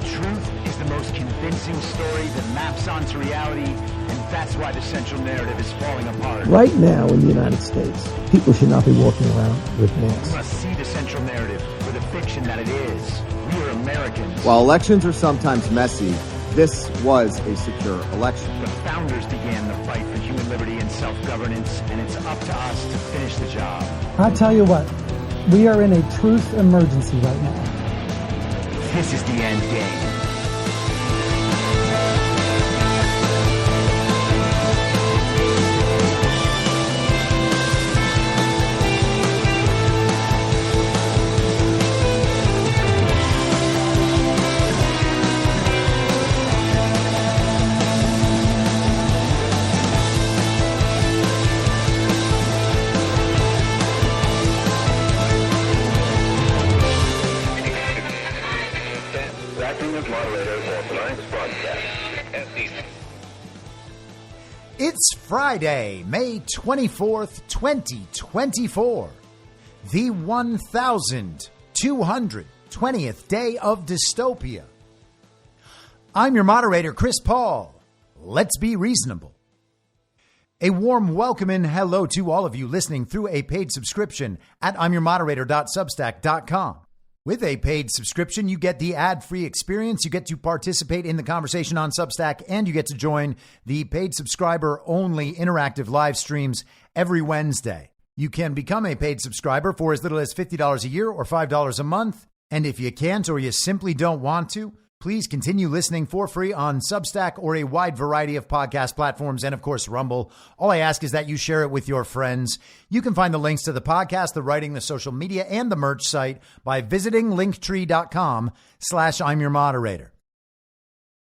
truth is the most convincing story that maps onto reality, and that's why the central narrative is falling apart. Right now in the United States, people should not be walking around with masks. We must see the central narrative for the fiction that it is. We are Americans. While elections are sometimes messy, this was a secure election. The founders began the fight for human liberty and self-governance, and it's up to us to finish the job. I'll tell you what, we are in a truth emergency right now. This is the end game. It's Friday, May 24th, 2024, the 1,220th day of dystopia. I'm your moderator, Chris Paul. Let's be reasonable. A warm welcome and hello to all of you listening through a paid subscription at I'mYourModerator.substack.com. With a paid subscription, you get the ad-free experience, you get to participate in the conversation on Substack, and you get to join the paid subscriber-only interactive live streams every Wednesday. You can become a paid subscriber for as little as $50 a year or $5 a month. And if you can't or you simply don't want to, please continue listening for free on Substack or a wide variety of podcast platforms and, of course, Rumble. All I ask is that you share it with your friends. You can find the links to the podcast, the writing, the social media, and the merch site by visiting linktree.com/I'mYourModerator.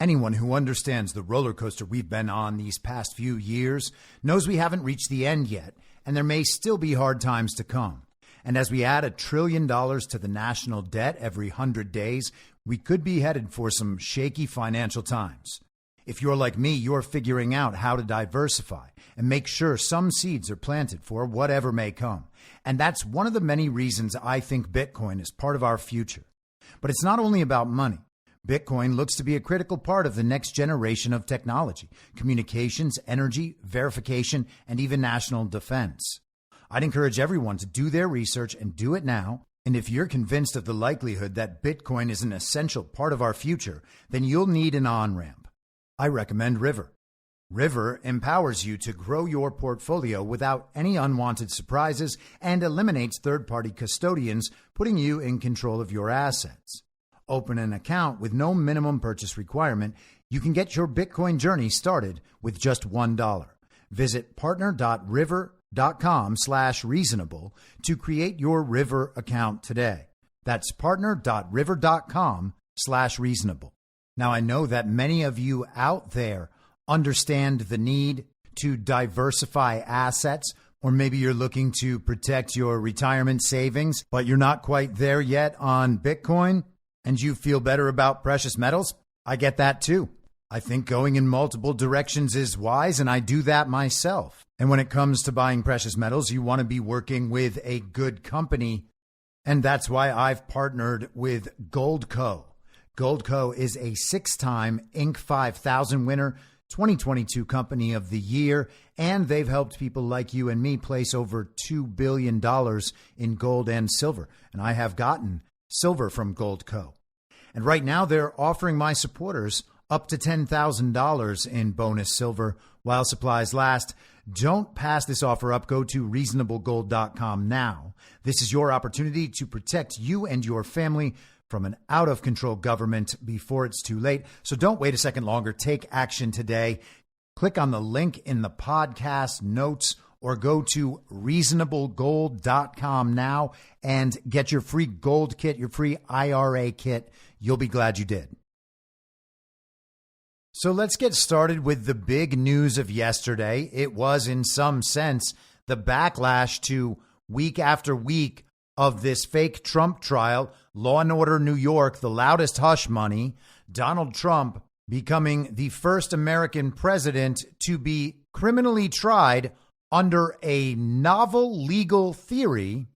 Anyone who understands the roller coaster we've been on these past few years knows we haven't reached the end yet, and there may still be hard times to come. And as we add $1 trillion to the national debt every 100 days, we could be headed for some shaky financial times. If you're like me, you're figuring out how to diversify and make sure some seeds are planted for whatever may come. And that's one of the many reasons I think Bitcoin is part of our future. But it's not only about money. Bitcoin looks to be a critical part of the next generation of technology, communications, energy, verification, and even national defense. I'd encourage everyone to do their research and do it now. And if you're convinced of the likelihood that Bitcoin is an essential part of our future, then you'll need an on-ramp. I recommend River. River empowers you to grow your portfolio without any unwanted surprises and eliminates third-party custodians, putting you in control of your assets. Open an account with no minimum purchase requirement. You can get your Bitcoin journey started with just $1. Visit partner.river.com/reasonable to create your River account today. That's partner.river.com/reasonable. Now, I know that many of you out there understand the need to diversify assets, or maybe you're looking to protect your retirement savings, but you're not quite there yet on Bitcoin, and you feel better about precious metals. I get that too. I think going in multiple directions is wise, and I do that myself. And when it comes to buying precious metals, you want to be working with a good company, and that's why I've partnered with Goldco. Goldco is a 6-time Inc. 5000 winner, 2022 Company of the Year, and they've helped people like you and me place over $2 billion in gold and silver. And I have gotten silver from Goldco. And right now they're offering my supporters up to $10,000 in bonus silver while supplies last. Don't pass this offer up. Go to reasonablegold.com now. This is your opportunity to protect you and your family from an out-of-control government before it's too late. So don't wait a second longer. Take action today. Click on the link in the podcast notes or go to reasonablegold.com now and get your free gold kit, your free IRA kit. You'll be glad you did. So let's get started with the big news of yesterday. It was, in some sense, the backlash to week after week of this fake Trump trial, Law and Order New York, the loudest hush money, Donald Trump becoming the first American president to be criminally tried under a novel legal theory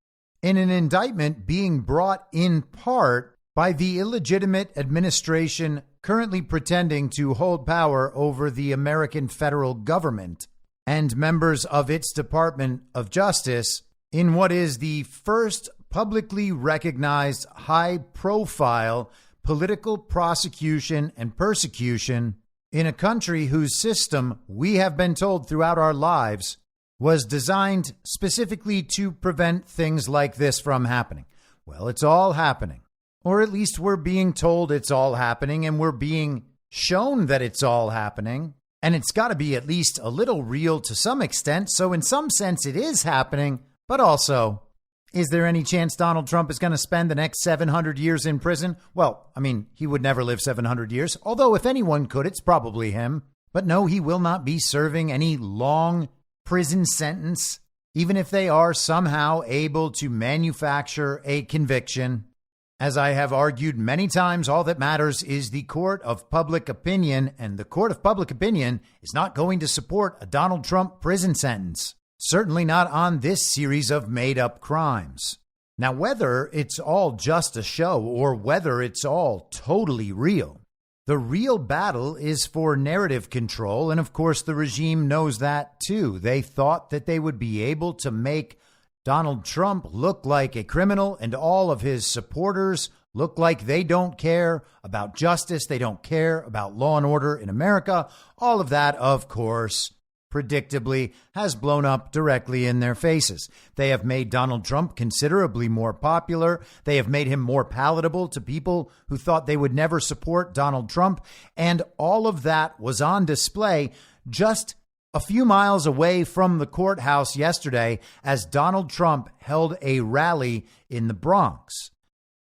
in an indictment being brought in part by the illegitimate administration currently pretending to hold power over the American federal government and members of its Department of Justice in what is the first publicly recognized high-profile political prosecution and persecution in a country whose system, we have been told throughout our lives, was designed specifically to prevent things like this from happening. Well, it's all happening. Or at least we're being told it's all happening, and we're being shown that it's all happening. And it's got to be at least a little real to some extent. So in some sense, it is happening. But also, is there any chance Donald Trump is going to spend the next 700 years in prison? Well, I mean, he would never live 700 years. Although if anyone could, it's probably him. But no, he will not be serving any long prison sentence, even if they are somehow able to manufacture a conviction. As I have argued many times, all that matters is the court of public opinion, and the court of public opinion is not going to support a Donald Trump prison sentence. Certainly not on this series of made-up crimes. Now, whether it's all just a show or whether it's all totally real, the real battle is for narrative control, and of course the regime knows that too. They thought that they would be able to make Donald Trump look like a criminal and all of his supporters look like they don't care about justice, they don't care about law and order in America. All of that, of course, predictably, has blown up directly in their faces. They have made Donald Trump considerably more popular. They have made him more palatable to people who thought they would never support Donald Trump. And all of that was on display just a few miles away from the courthouse yesterday as Donald Trump held a rally in the Bronx.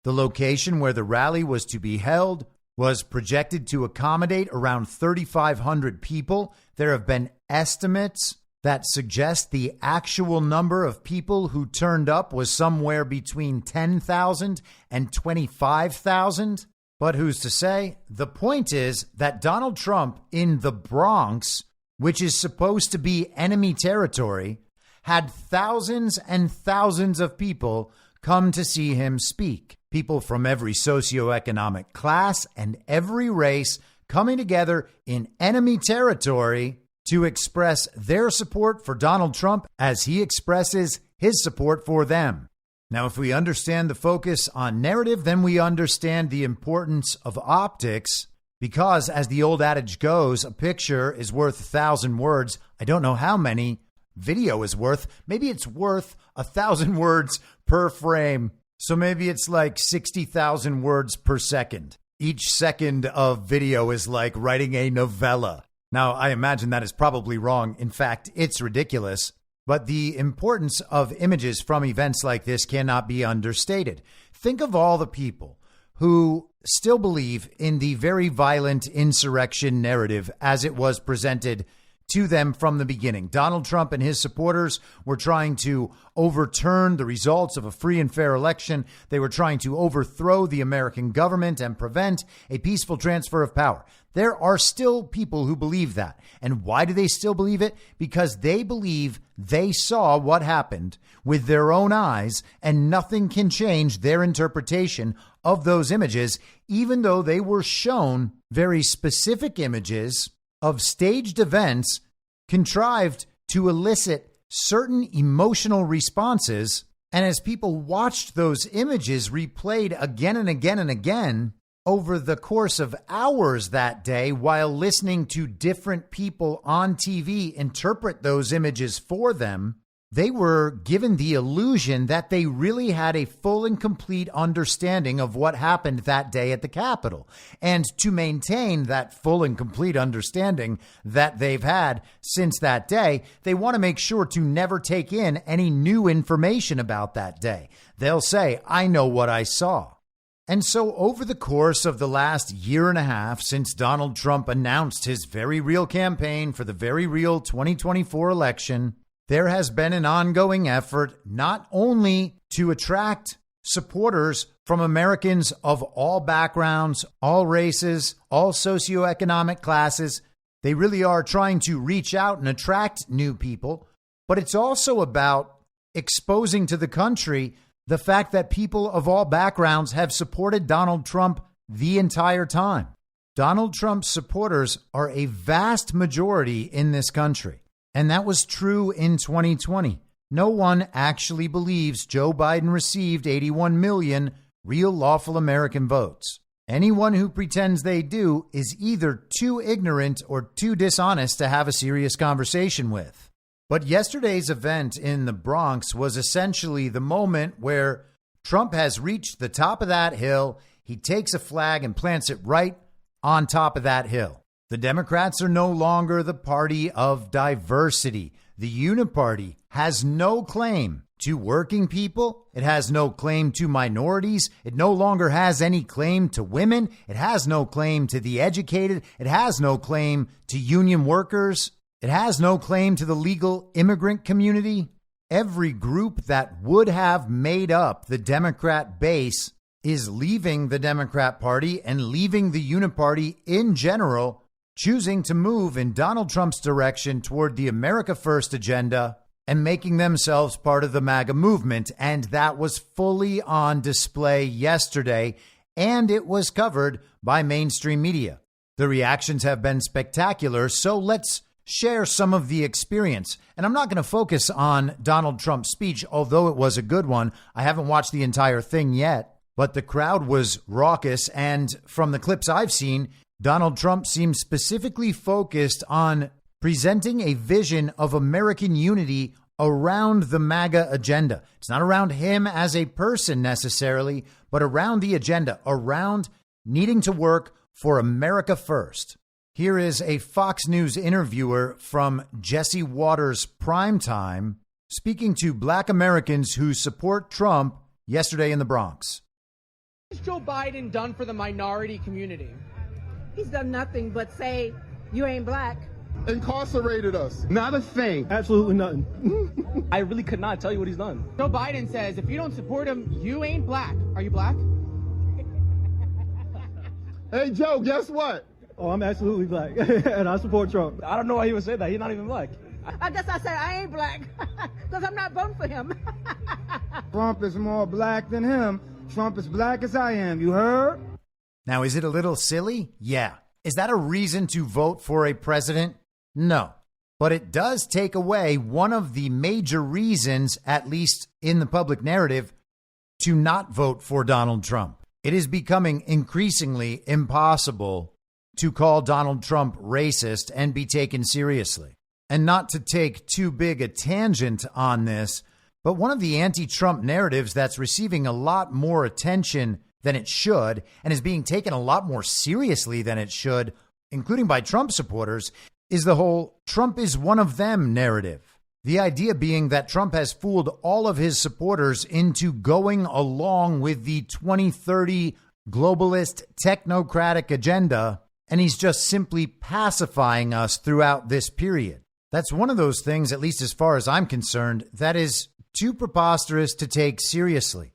The location where the rally was to be held was projected to accommodate around 3,500 people. There have been estimates that suggest the actual number of people who turned up was somewhere between 10,000 and 25,000. But who's to say? The point is that Donald Trump in the Bronx, which is supposed to be enemy territory, had thousands and thousands of people come to see him speak. People from every socioeconomic class and every race coming together in enemy territory to express their support for Donald Trump as he expresses his support for them. Now, if we understand the focus on narrative, then we understand the importance of optics. Because, as the old adage goes, a picture is worth 1,000 words. I don't know how many video is worth. Maybe it's worth 1,000 words per frame. So maybe it's like 60,000 words per second. Each second of video is like writing a novella. Now, I imagine that is probably wrong. In fact, it's ridiculous. But the importance of images from events like this cannot be understated. Think of all the people who still believe in the very violent insurrection narrative as it was presented to them from the beginning. Donald Trump and his supporters were trying to overturn the results of a free and fair election. They were trying to overthrow the American government and prevent a peaceful transfer of power. There are still people who believe that. And why do they still believe it? Because they believe they saw what happened with their own eyes, and nothing can change their interpretation of those images, even though they were shown very specific images of staged events contrived to elicit certain emotional responses. And as people watched those images replayed again and again and again over the course of hours that day, while listening to different people on TV interpret those images for them, they were given the illusion that they really had a full and complete understanding of what happened that day at the Capitol. And to maintain that full and complete understanding that they've had since that day, they want to make sure to never take in any new information about that day. They'll say, I know what I saw. And so over the course of the last year and a half since Donald Trump announced his very real campaign for the very real 2024 election, there has been an ongoing effort not only to attract supporters from Americans of all backgrounds, all races, all socioeconomic classes. They really are trying to reach out and attract new people, but it's also about exposing to the country The fact that people of all backgrounds have supported Donald Trump the entire time. Donald Trump's supporters are a vast majority in this country. And that was true in 2020. No one actually believes Joe Biden received 81 million real lawful American votes. Anyone who pretends they do is either too ignorant or too dishonest to have a serious conversation with. But yesterday's event in the Bronx was essentially the moment where Trump has reached the top of that hill. He takes a flag and plants it right on top of that hill. The Democrats are no longer the party of diversity. The Uniparty has no claim to working people. It has no claim to minorities. It no longer has any claim to women. It has no claim to the educated. It has no claim to union workers. It has no claim to the legal immigrant community. Every group that would have made up the Democrat base is leaving the Democrat Party and leaving the Uniparty in general, choosing to move in Donald Trump's direction toward the America First agenda and making themselves part of the MAGA movement. And that was fully on display yesterday, and it was covered by mainstream media. The reactions have been spectacular, so let's share some of the experience. And I'm not going to focus on Donald Trump's speech, although it was a good one. I haven't watched the entire thing yet, but the crowd was raucous. And from the clips I've seen, Donald Trump seems specifically focused on presenting a vision of American unity around the MAGA agenda. It's not around him as a person necessarily, but around the agenda, around needing to work for America First. Here is a Fox News interviewer from Jesse Waters' Primetime speaking to Black Americans who support Trump yesterday in the Bronx. What has Joe Biden done for the minority community? He's done nothing but say, you ain't black. Incarcerated us. Not a thing. Absolutely nothing. I really could not tell you what he's done. Joe Biden says, if you don't support him, you ain't black. Are you black? Hey, Joe, guess what? Oh, I'm absolutely black, and I support Trump. I don't know why he would say that. He's not even black. I guess I said I ain't black because I'm not voting for him. Trump is more black than him. Trump is black as I am. You heard? Now, is it a little silly? Yeah. Is that a reason to vote for a president? No. But it does take away one of the major reasons, at least in the public narrative, to not vote for Donald Trump. It is becoming increasingly impossible to call Donald Trump racist and be taken seriously. And not to take too big a tangent on this, but one of the anti-Trump narratives that's receiving a lot more attention than it should and is being taken a lot more seriously than it should, including by Trump supporters, is the whole Trump is one of them narrative. The idea being that Trump has fooled all of his supporters into going along with the 2030 globalist technocratic agenda, and he's just simply pacifying us throughout this period. That's one of those things, at least as far as I'm concerned, that is too preposterous to take seriously.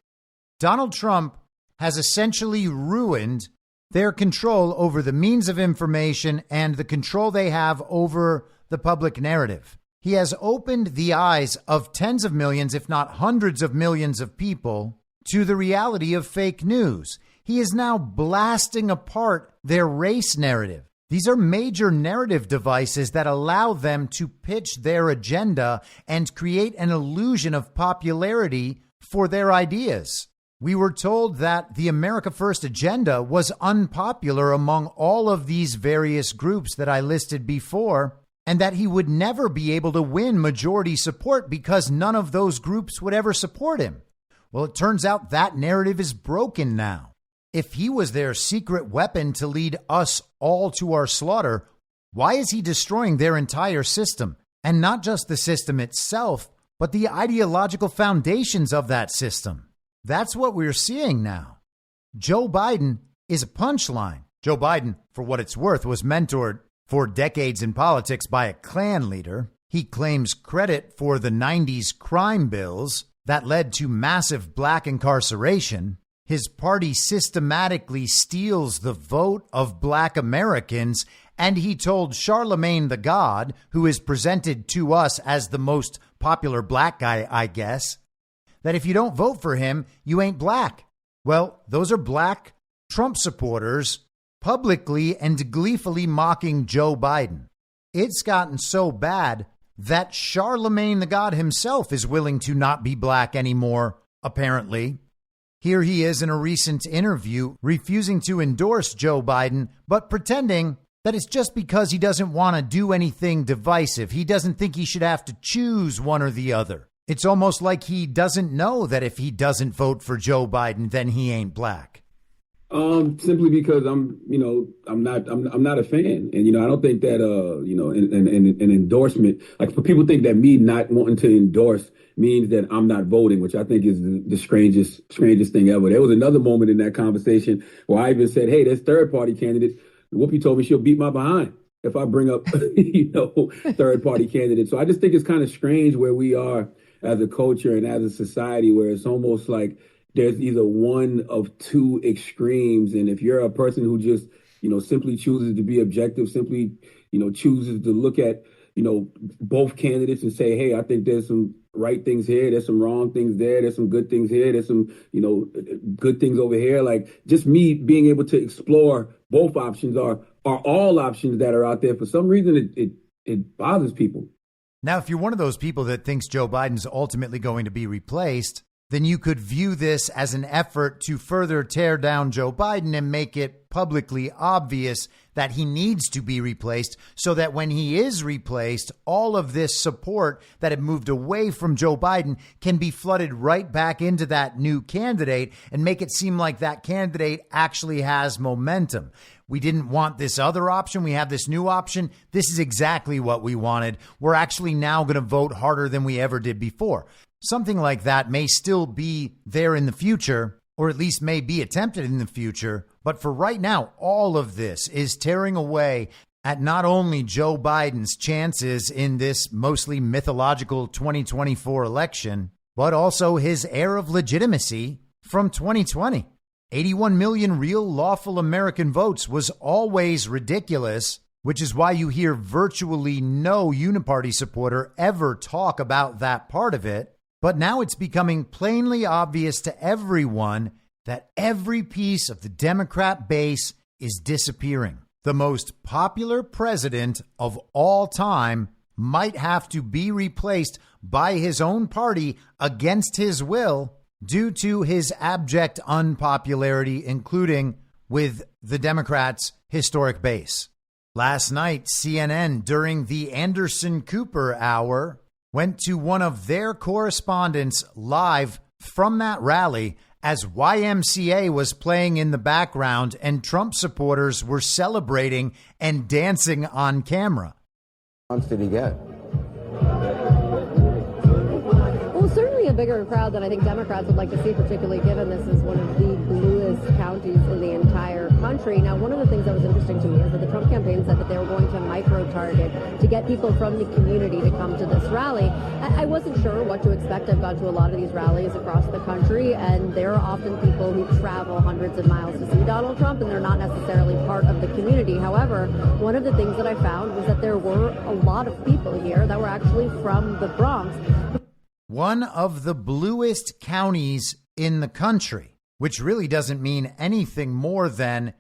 Donald Trump has essentially ruined their control over the means of information and the control they have over the public narrative. He has opened the eyes of tens of millions, if not hundreds of millions of people to the reality of fake news. He is now blasting apart their race narrative. These are major narrative devices that allow them to pitch their agenda and create an illusion of popularity for their ideas. We were told that the America First agenda was unpopular among all of these various groups that I listed before, and that he would never be able to win majority support because none of those groups would ever support him. Well, it turns out that narrative is broken now. If he was their secret weapon to lead us all to our slaughter, why is he destroying their entire system? And not just the system itself, but the ideological foundations of that system. That's what we're seeing now. Joe Biden is a punchline. Joe Biden, for what it's worth, was mentored for decades in politics by a Klan leader. He claims credit for the 90s crime bills that led to massive black incarceration. His party systematically steals the vote of black Americans, and he told Charlemagne the God, who is presented to us as the most popular black guy, I guess, that if you don't vote for him, you ain't black. Well, those are black Trump supporters publicly and gleefully mocking Joe Biden. It's gotten so bad that Charlemagne the God himself is willing to not be black anymore, apparently. Here he is in a recent interview refusing to endorse Joe Biden, but pretending that it's just because he doesn't want to do anything divisive. He doesn't think he should have to choose one or the other. It's almost like he doesn't know that if he doesn't vote for Joe Biden, then he ain't black. Simply because I'm not a fan. And, I don't think that, an endorsement, like for people think that me not wanting to endorse means that I'm not voting, which I think is the strangest thing ever. There was another moment in that conversation where I even said, hey, this third party candidate, Whoopi told me she'll beat my behind if I bring up, third party candidates. So I just think it's kind of strange where we are as a culture and as a society where it's almost like there's either one of two extremes. And if you're a person who just, simply chooses to be objective, simply, chooses to look at, both candidates and say, hey, I think there's some right things here. There's some wrong things there. There's some good things here. There's some, good things over here. Like just me being able to explore both options are all options that are out there. For some reason, it bothers people. Now, if you're one of those people that thinks Joe Biden's ultimately going to be replaced, then you could view this as an effort to further tear down Joe Biden and make it publicly obvious that he needs to be replaced so that when he is replaced, all of this support that had moved away from Joe Biden can be flooded right back into that new candidate and make it seem like that candidate actually has momentum. We didn't want this other option. We have this new option. This is exactly what we wanted. We're actually now going to vote harder than we ever did before. Something like that may still be there in the future, or at least may be attempted in the future. But for right now, all of this is tearing away at not only Joe Biden's chances in this mostly mythological 2024 election, but also his air of legitimacy from 2020. 81 million real lawful American votes was always ridiculous, which is why you hear virtually no uniparty supporter ever talk about that part of it. But now it's becoming plainly obvious to everyone that every piece of the Democrat base is disappearing. The most popular president of all time might have to be replaced by his own party against his will due to his abject unpopularity, including with the Democrats' historic base. Last night, CNN, during the Anderson Cooper hour, went to one of their correspondents live from that rally as YMCA was playing in the background and Trump supporters were celebrating and dancing on camera. How much did he get? Well, certainly a bigger crowd than I think Democrats would like to see, particularly given this is one of the bluest counties in the entire country. Now, one of the things that was interesting to me is that the Trump campaign said that they were going to micro-target to get people from the community to come to this rally. I wasn't sure what to expect. I've gone to a lot of these rallies across the country, and there are often people who travel hundreds of miles to see Donald Trump, and they're not necessarily part of the community. However, one of the things that I found was that there were a lot of people here that were actually from the Bronx. One of the bluest counties in the country, which really doesn't mean anything more than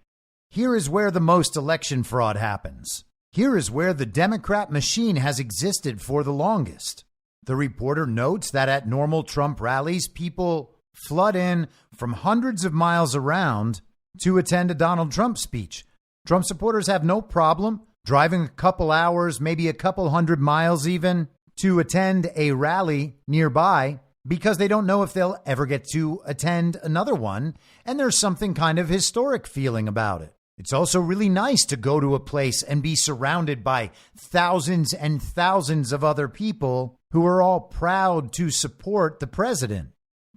here is where the most election fraud happens. Here is where the Democrat machine has existed for the longest. The reporter notes that at normal Trump rallies, people flood in from hundreds of miles around to attend a Donald Trump speech. Trump supporters have no problem driving a couple hours, maybe a couple hundred miles even, to attend a rally nearby because they don't know if they'll ever get to attend another one. And there's something kind of historic feeling about it. It's also really nice to go to a place and be surrounded by thousands and thousands of other people who are all proud to support the president.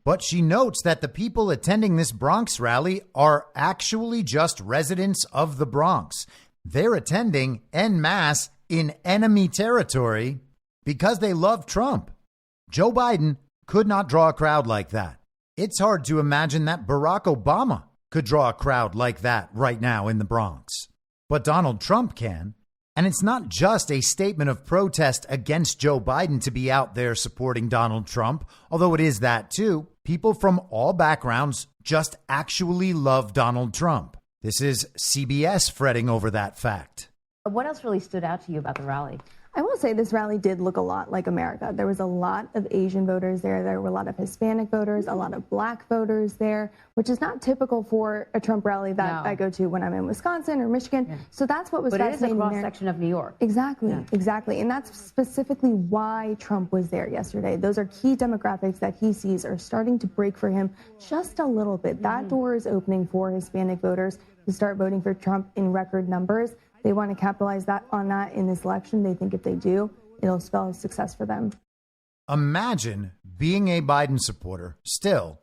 But she notes that the people attending this Bronx rally are actually just residents of the Bronx. They're attending en masse in enemy territory because they love Trump. Joe Biden could not draw a crowd like that. It's hard to imagine that Barack Obama could draw a crowd like that right now in the Bronx. But Donald Trump can. And it's not just a statement of protest against Joe Biden to be out there supporting Donald Trump, although it is that too. People from all backgrounds just actually love Donald Trump. This is CBS fretting over that fact. What else really stood out to you about the rally? I will say this rally did look a lot like America. There was a lot of Asian voters there. There were a lot of Hispanic voters, a lot of black voters there, which is not typical for a Trump rally that I go to when I'm in Wisconsin or Michigan. Yeah. So that's what was fascinating. But it is a cross-section of New York. Exactly, exactly. And that's specifically why Trump was there yesterday. Those are key demographics that he sees are starting to break for him just a little bit. That door is opening for Hispanic voters to start voting for Trump in record numbers. They want to capitalize on that in this election. They think if they do, it'll spell success for them. Imagine being a Biden supporter still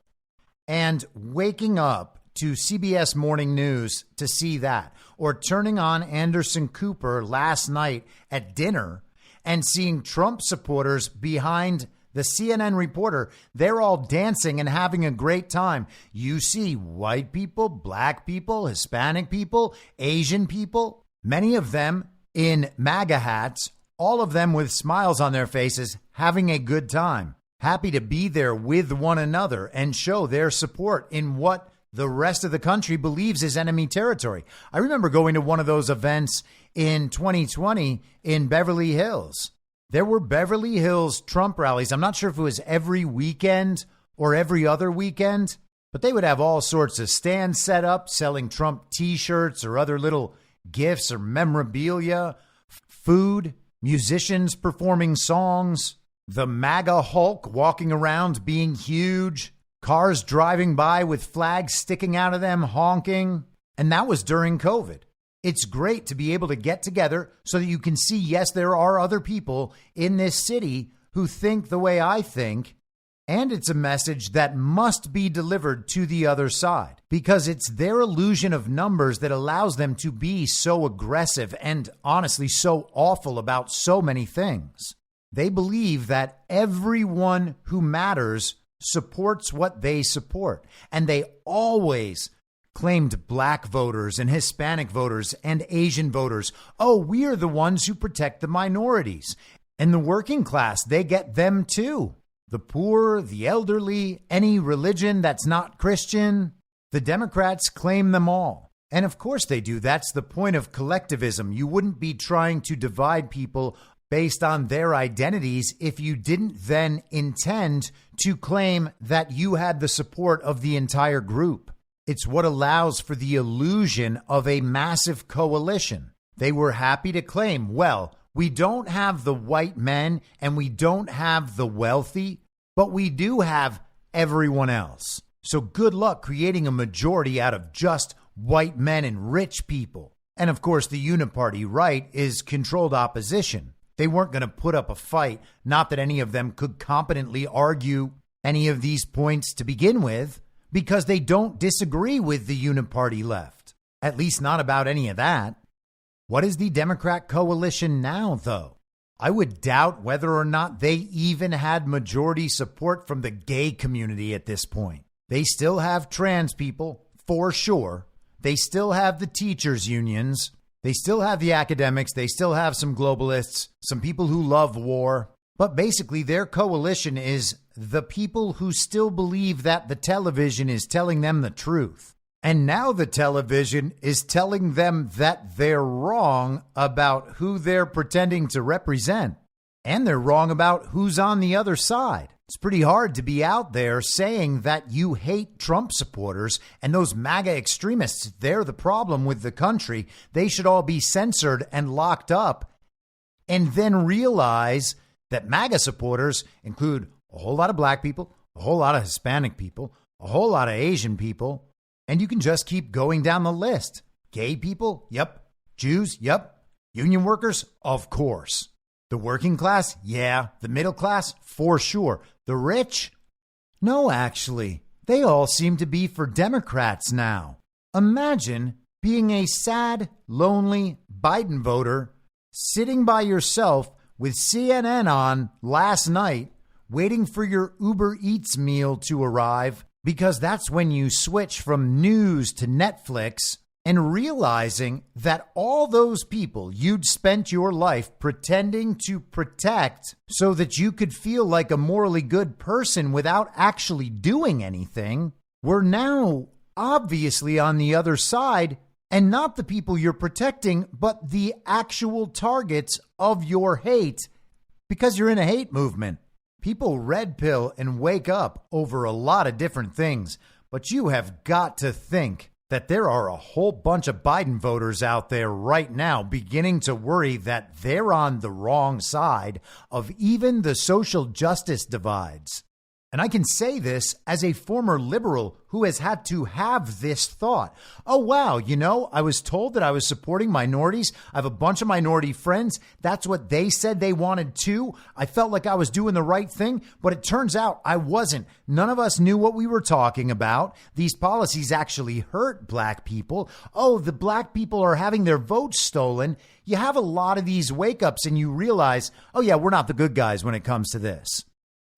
and waking up to CBS Morning News to see that, or turning on Anderson Cooper last night at dinner and seeing Trump supporters behind the CNN reporter. They're all dancing and having a great time. You see white people, black people, Hispanic people, Asian people. Many of them in MAGA hats, all of them with smiles on their faces, having a good time, happy to be there with one another and show their support in what the rest of the country believes is enemy territory. I remember going to one of those events in 2020 in Beverly Hills. There were Beverly Hills Trump rallies. I'm not sure if it was every weekend or every other weekend, but they would have all sorts of stands set up selling Trump T-shirts or other little gifts or memorabilia, food, musicians performing songs, the MAGA Hulk walking around being huge, cars driving by with flags sticking out of them, honking. And that was during COVID. It's great to be able to get together so that you can see, yes, there are other people in this city who think the way I think. And it's a message that must be delivered to the other side because it's their illusion of numbers that allows them to be so aggressive and honestly so awful about so many things. They believe that everyone who matters supports what they support. And they always claimed black voters and Hispanic voters and Asian voters. Oh, we are the ones who protect the minorities. And the working class, they get them too. The poor, the elderly, any religion that's not Christian. The Democrats claim them all. And of course they do. That's the point of collectivism. You wouldn't be trying to divide people based on their identities if you didn't then intend to claim that you had the support of the entire group. It's what allows for the illusion of a massive coalition. They were happy to claim, well, we don't have the white men and we don't have the wealthy, but we do have everyone else. So good luck creating a majority out of just white men and rich people. And of course, the uniparty right is controlled opposition. They weren't going to put up a fight. Not that any of them could competently argue any of these points to begin with, because they don't disagree with the uniparty left. At least not about any of that. What is the Democrat coalition now, though? I would doubt whether or not they even had majority support from the gay community at this point. They still have trans people, for sure. They still have the teachers' unions. They still have the academics. They still have some globalists, some people who love war. But basically, their coalition is the people who still believe that the television is telling them the truth. And now the television is telling them that they're wrong about who they're pretending to represent. And they're wrong about who's on the other side. It's pretty hard to be out there saying that you hate Trump supporters and those MAGA extremists. They're the problem with the country. They should all be censored and locked up. And then realize that MAGA supporters include a whole lot of black people, a whole lot of Hispanic people, a whole lot of Asian people. And you can just keep going down the list. Gay people? Yep. Jews? Yep. Union workers? Of course. The working class? Yeah. The middle class? For sure. The rich? No, actually. They all seem to be for Democrats now. Imagine being a sad, lonely Biden voter sitting by yourself with CNN on last night, waiting for your Uber Eats meal to arrive, because that's when you switch from news to Netflix, and realizing that all those people you'd spent your life pretending to protect so that you could feel like a morally good person without actually doing anything were now obviously on the other side, and not the people you're protecting, but the actual targets of your hate, because you're in a hate movement. People red pill and wake up over a lot of different things, but you have got to think that there are a whole bunch of Biden voters out there right now beginning to worry that they're on the wrong side of even the social justice divides. And I can say this as a former liberal who has had to have this thought. Oh, wow, I was told that I was supporting minorities. I have a bunch of minority friends. That's what they said they wanted too. I felt like I was doing the right thing, but it turns out I wasn't. None of us knew what we were talking about. These policies actually hurt black people. Oh, the black people are having their votes stolen. You have a lot of these wake-ups and you realize, oh yeah, we're not the good guys when it comes to this.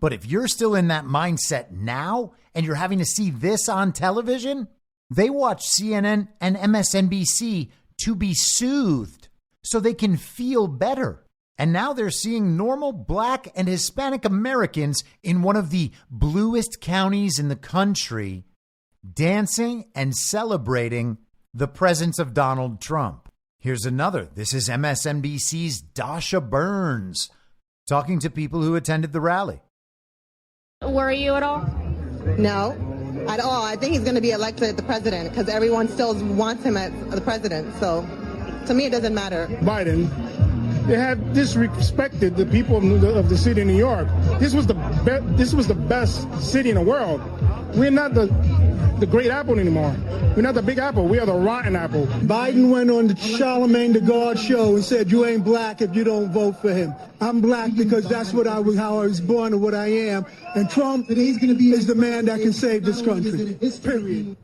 But if you're still in that mindset now and you're having to see this on television, they watch CNN and MSNBC to be soothed so they can feel better. And now they're seeing normal black and Hispanic Americans in one of the bluest counties in the country dancing and celebrating the presence of Donald Trump. Here's another. This is MSNBC's Dasha Burns talking to people who attended the rally. Worry you at all? No, at all. I think he's going to be elected the president because everyone still wants him as the president. So to me, it doesn't matter. Biden, they have disrespected the people of the city of New York. This was the best city in the world. We're not the great apple anymore. We're not the big apple. We are the rotten apple. Biden went on the Charlemagne the God show and said, "You ain't black if you don't vote for him." I'm black because that's what how I was born and what I am. And Trump is the man that can save this country. Period.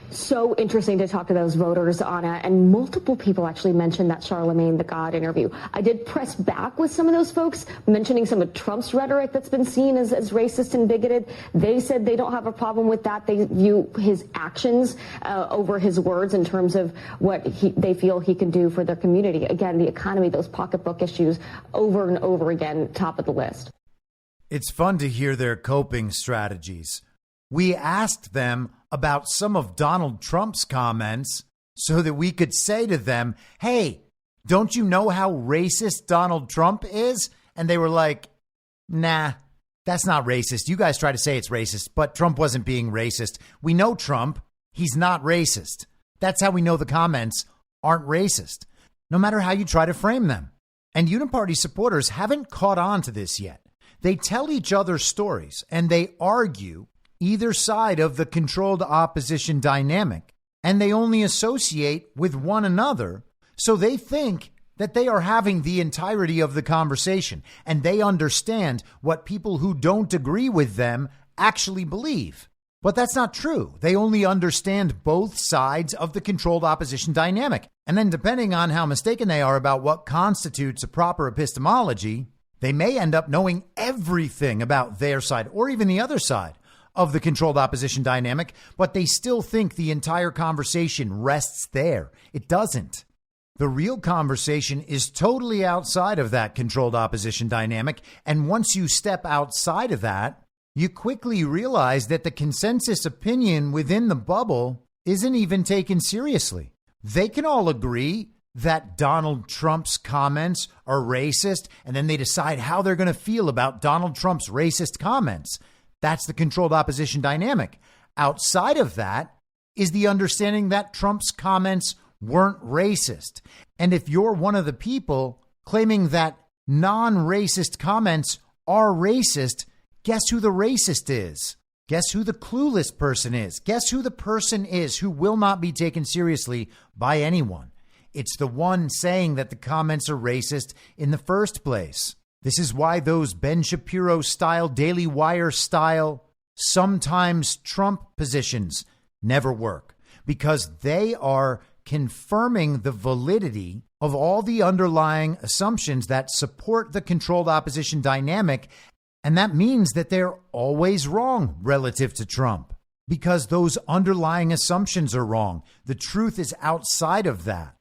So interesting to talk to those voters, Anna, and multiple people actually mentioned that Charlemagne the God interview. I did press back with some of those folks, mentioning some of Trump's rhetoric that's been seen as racist and bigoted. They said they don't have a problem with that. They view his actions over his words in terms of what they feel he can do for their community. Again, the economy, those pocketbook issues over and over again, top of the list. It's fun to hear their coping strategies. We asked them about some of Donald Trump's comments so that we could say to them, hey, don't you know how racist Donald Trump is? And they were like, nah, that's not racist. You guys try to say it's racist, but Trump wasn't being racist. We know Trump. He's not racist. That's how we know the comments aren't racist, no matter how you try to frame them. And Uniparty supporters haven't caught on to this yet. They tell each other stories and they argue either side of the controlled opposition dynamic, and they only associate with one another. So they think that they are having the entirety of the conversation and they understand what people who don't agree with them actually believe. But that's not true. They only understand both sides of the controlled opposition dynamic. And then depending on how mistaken they are about what constitutes a proper epistemology, they may end up knowing everything about their side or even the other side of the controlled opposition dynamic, but they still think the entire conversation rests there. It doesn't. The real conversation is totally outside of that controlled opposition dynamic. And once you step outside of that, you quickly realize that the consensus opinion within the bubble isn't even taken seriously. They can all agree that Donald Trump's comments are racist, and then they decide how they're going to feel about Donald Trump's racist comments. That's the controlled opposition dynamic. Outside of that is the understanding that Trump's comments weren't racist. And if you're one of the people claiming that non-racist comments are racist, guess who the racist is? Guess who the clueless person is? Guess who the person is who will not be taken seriously by anyone? It's the one saying that the comments are racist in the first place. This is why those Ben Shapiro style, Daily Wire style, sometimes Trump positions never work, because they are confirming the validity of all the underlying assumptions that support the controlled opposition dynamic. And that means that they're always wrong relative to Trump. because those underlying assumptions are wrong. The truth is outside of that.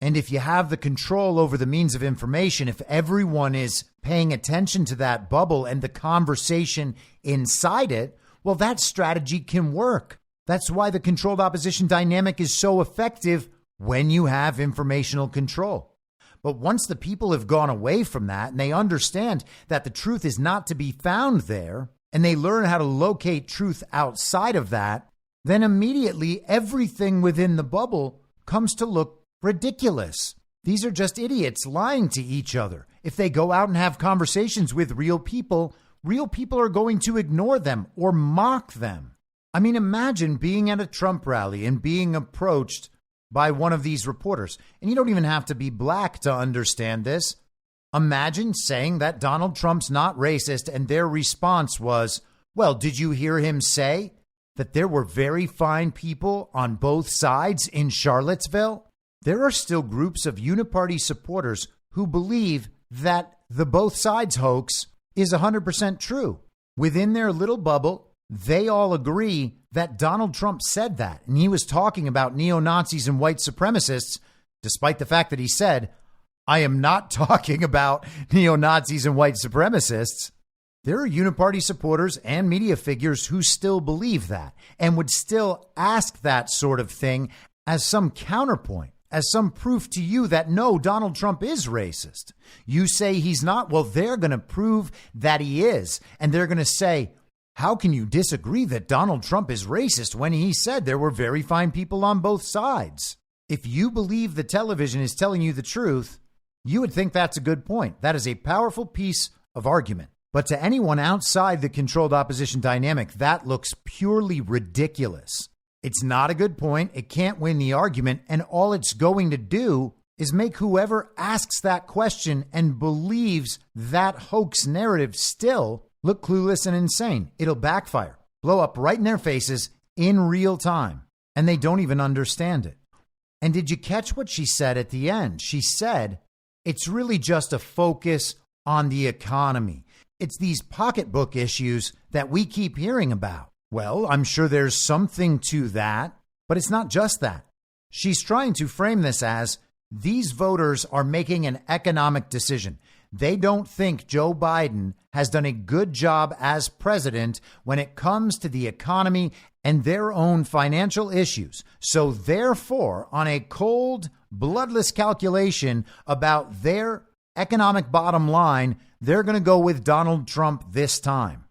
And if you have the control over the means of information, if everyone is paying attention to that bubble and the conversation inside it, well, that strategy can work. That's why the controlled opposition dynamic is so effective when you have informational control. But once the people have gone away from that and they understand that the truth is not to be found there, and they learn how to locate truth outside of that, then immediately everything within the bubble comes to look ridiculous. These are just idiots lying to each other. If they go out and have conversations with real people are going to ignore them or mock them. I mean, imagine being at a Trump rally and being approached by one of these reporters. And you don't even have to be black to understand this. Imagine saying that Donald Trump's not racist, and their response was, well, did you hear him say that there were very fine people on both sides in Charlottesville? There are still groups of uniparty supporters who believe that the both sides hoax is 100% true. Within their little bubble, they all agree that Donald Trump said that, and he was talking about neo-Nazis and white supremacists, despite the fact that he said, I am not talking about neo-Nazis and white supremacists. There are uniparty supporters and media figures who still believe that and would still ask that sort of thing as some counterpoint, as some proof to you that no, Donald Trump is racist. You say he's not. Well, they're going to prove that he is. And they're going to say, how can you disagree that Donald Trump is racist when he said there were very fine people on both sides? If you believe the television is telling you the truth, you would think that's a good point. That is a powerful piece of argument. But to anyone outside the controlled opposition dynamic, that looks purely ridiculous. It's not a good point. It can't win the argument. And all it's going to do is make whoever asks that question and believes that hoax narrative still look clueless and insane. It'll backfire, blow up right in their faces in real time. And they don't even understand it. And did you catch what she said at the end? She said, it's really just a focus on the economy. It's these pocketbook issues that we keep hearing about. Well, I'm sure there's something to that, but it's not just that. She's trying to frame this as these voters are making an economic decision. They don't think Joe Biden has done a good job as president when it comes to the economy and their own financial issues. So therefore, on a cold, bloodless calculation about their economic bottom line, they're going to go with Donald Trump this time.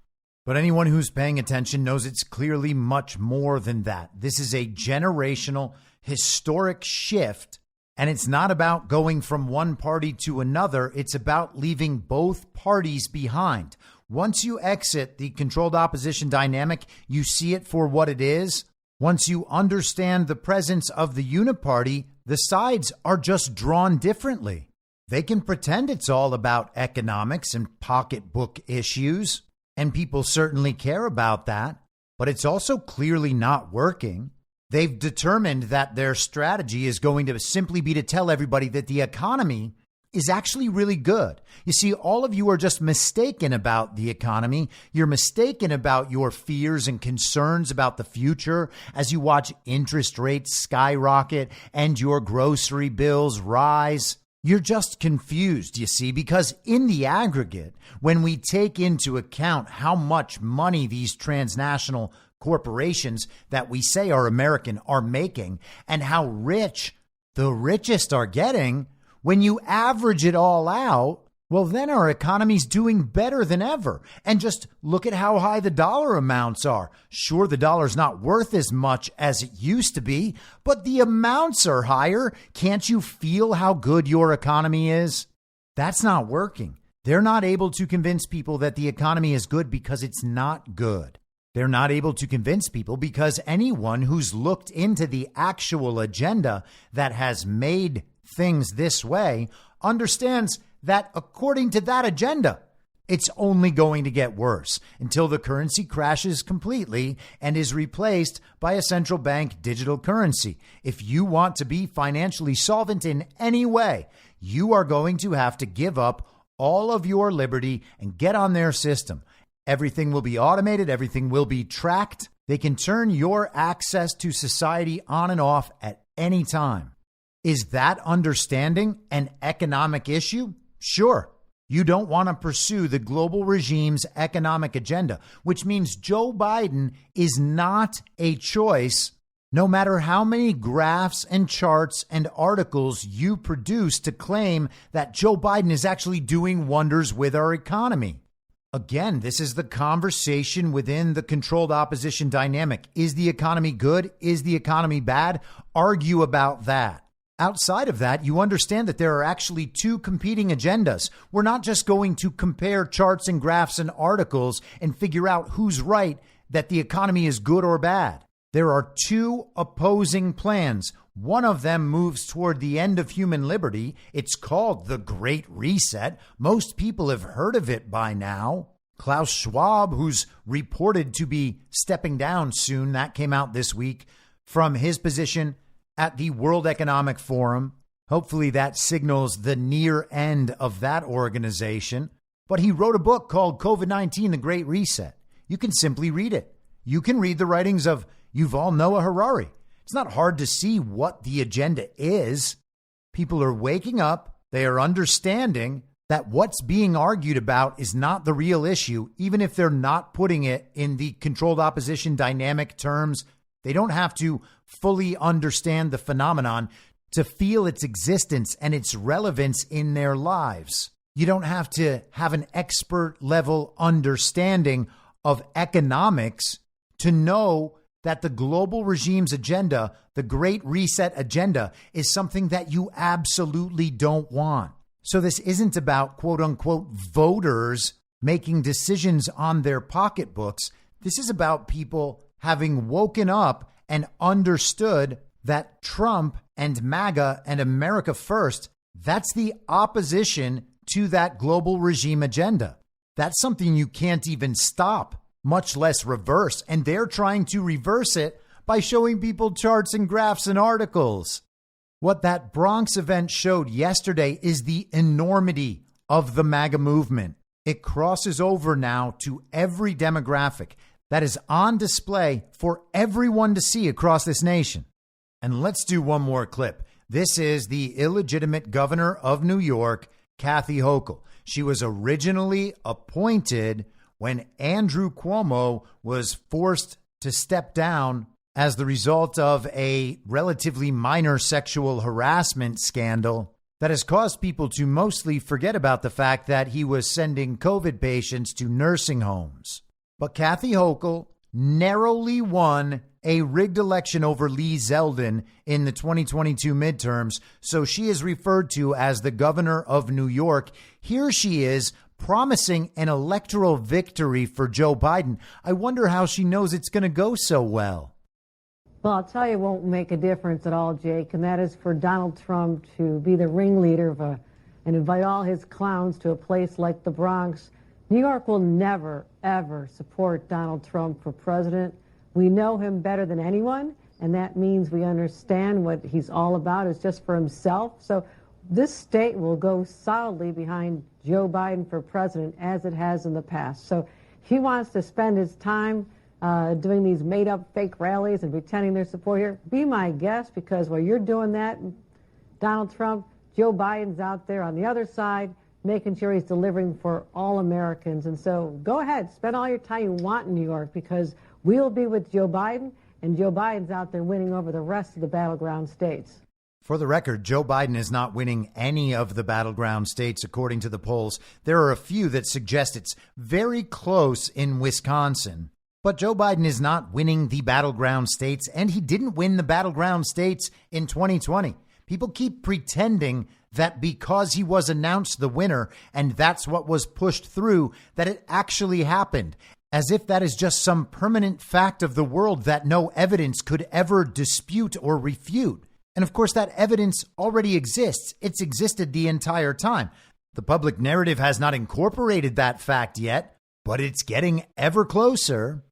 But anyone who's paying attention knows it's clearly much more than that. This is a generational, historic shift, and it's not about going from one party to another. It's about leaving both parties behind. Once you exit the controlled opposition dynamic, you see it for what it is. Once you understand the presence of the uniparty, the sides are just drawn differently. They can pretend it's all about economics and pocketbook issues, and people certainly care about that, but it's also clearly not working. They've determined that their strategy is going to simply be to tell everybody that the economy is actually really good. You see, all of you are just mistaken about the economy. You're mistaken about your fears and concerns about the future as you watch interest rates skyrocket and your grocery bills rise. You're just confused, you see, because in the aggregate, when we take into account how much money these transnational corporations that we say are American are making and how rich the richest are getting, when you average it all out, well, then our economy's doing better than ever. And just look at how high the dollar amounts are. Sure, the dollar's not worth as much as it used to be, but the amounts are higher. Can't you feel how good your economy is? That's not working. They're not able to convince people that the economy is good because it's not good. They're not able to convince people because anyone who's looked into the actual agenda that has made things this way understands that according to that agenda, it's only going to get worse until the currency crashes completely and is replaced by a central bank digital currency. If you want to be financially solvent in any way, you are going to have to give up all of your liberty and get on their system. Everything will be automated. Everything will be tracked. They can turn your access to society on and off at any time. Is that understanding an economic issue? Sure. You don't want to pursue the global regime's economic agenda, which means Joe Biden is not a choice, no matter how many graphs and charts and articles you produce to claim that Joe Biden is actually doing wonders with our economy. Again, this is the conversation within the controlled opposition dynamic. Is the economy good? Is the economy bad? Argue about that. Outside of that, you understand that there are actually two competing agendas. We're not just going to compare charts and graphs and articles and figure out who's right, that the economy is good or bad. There are two opposing plans. One of them moves toward the end of human liberty. It's called the Great Reset. Most people have heard of it by now. Klaus Schwab, who's reported to be stepping down soon, that came out this week, from his position at the World Economic Forum. Hopefully that signals the near end of that organization. But he wrote a book called COVID-19, The Great Reset. You can simply read it. You can read the writings of Yuval Noah Harari. It's not hard to see what the agenda is. People are waking up. They are understanding that what's being argued about is not the real issue, even if they're not putting it in the controlled opposition dynamic terms. They don't have to fully understand the phenomenon to feel its existence and its relevance in their lives. You don't have to have an expert level understanding of economics to know that the global regime's agenda, the Great Reset agenda, is something that you absolutely don't want. So this isn't about quote unquote voters making decisions on their pocketbooks. This is about people having woken up and understood that Trump and MAGA and America First, that's the opposition to that global regime agenda. That's something you can't even stop, much less reverse. And they're trying to reverse it by showing people charts and graphs and articles. What that Bronx event showed yesterday is the enormity of the MAGA movement. It crosses over now to every demographic that is on display for everyone to see across this nation. And let's do one more clip. This is the illegitimate governor of New York, Kathy Hochul. She was originally appointed when Andrew Cuomo was forced to step down as the result of a relatively minor sexual harassment scandal that has caused people to mostly forget about the fact that he was sending COVID patients to nursing homes. But Kathy Hochul narrowly won a rigged election over Lee Zeldin in the 2022 midterms, so she is referred to as the governor of New York. Here she is promising an electoral victory for Joe Biden. I wonder how she knows it's going to go so well. Well, I'll tell you, it won't make a difference at all, Jake, and that is for Donald Trump to be the ringleader of and invite all his clowns to a place like the Bronx. New York will never, ever support Donald Trump for president. We know him better than anyone, and that means we understand what he's all about is just for himself. So this state will go solidly behind Joe Biden for president, as it has in the past. So he wants to spend his time doing these made-up fake rallies and pretending their support here. Be my guest, because while you're doing that, Donald Trump, Joe Biden's out there on the other side, making sure he's delivering for all Americans. And so go ahead, spend all your time you want in New York, because we'll be with Joe Biden, and Joe Biden's out there winning over the rest of the battleground states. For the record, Joe Biden is not winning any of the battleground states, according to the polls. There are a few that suggest it's very close in Wisconsin. But Joe Biden is not winning the battleground states, and he didn't win the battleground states in 2020. People keep pretending that because he was announced the winner and that's what was pushed through, that it actually happened, as if that is just some permanent fact of the world that no evidence could ever dispute or refute. And of course, that evidence already exists. It's existed the entire time. The public narrative has not incorporated that fact yet, but it's getting ever closer.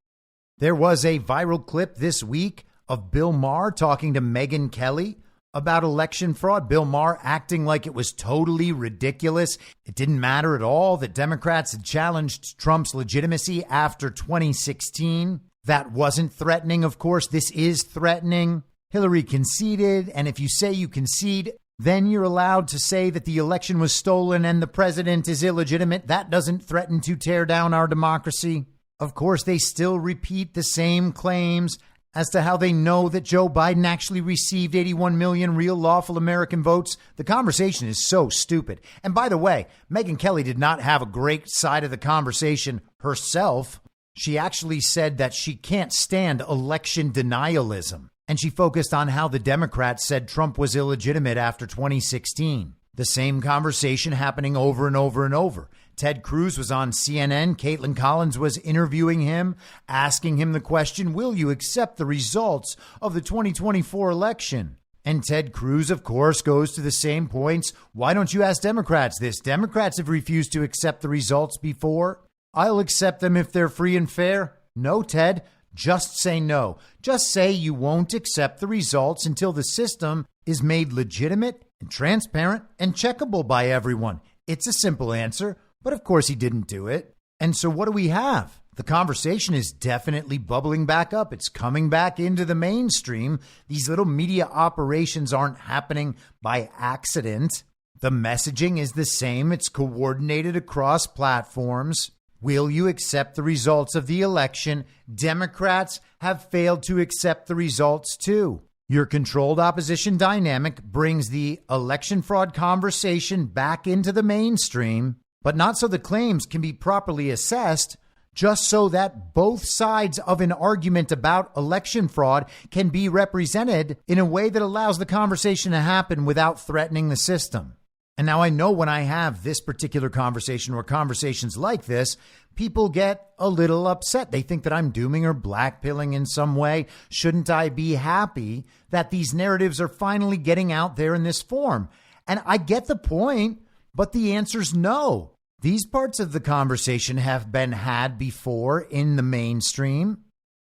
There was a viral clip this week of Bill Maher talking to Megyn Kelly about election fraud. Bill Maher acting like it was totally ridiculous. It didn't matter at all that Democrats had challenged Trump's legitimacy after 2016. That wasn't threatening, of course. This is threatening. Hillary conceded, and if you say you concede, then you're allowed to say that the election was stolen and the president is illegitimate. That doesn't threaten to tear down our democracy. Of course, they still repeat the same claims as to how they know that Joe Biden actually received 81 million real lawful American votes. The conversation is so stupid. And by the way, Megyn Kelly did not have a great side of the conversation herself. She actually said that she can't stand election denialism. And she focused on how the Democrats said Trump was illegitimate after 2016. The same conversation happening over and over and over. Ted Cruz was on CNN. Caitlin Collins was interviewing him, asking him the question, will you accept the results of the 2024 election? And Ted Cruz, of course, goes to the same points. Why don't you ask Democrats this? Democrats have refused to accept the results before. I'll accept them if they're free and fair. No, Ted, just say no. Just say you won't accept the results until the system is made legitimate and transparent and checkable by everyone. It's a simple answer. But of course he didn't do it. And so what do we have? The conversation is definitely bubbling back up. It's coming back into the mainstream. These little media operations aren't happening by accident. The messaging is the same. It's coordinated across platforms. Will you accept the results of the election? Democrats have failed to accept the results too. Your controlled opposition dynamic brings the election fraud conversation back into the mainstream, but not so the claims can be properly assessed, just so that both sides of an argument about election fraud can be represented in a way that allows the conversation to happen without threatening the system. And now I know when I have this particular conversation or conversations like this, people get a little upset. They think that I'm dooming or blackpilling in some way. Shouldn't I be happy that these narratives are finally getting out there in this form? And I get the point, but the answer's no. These parts of the conversation have been had before in the mainstream.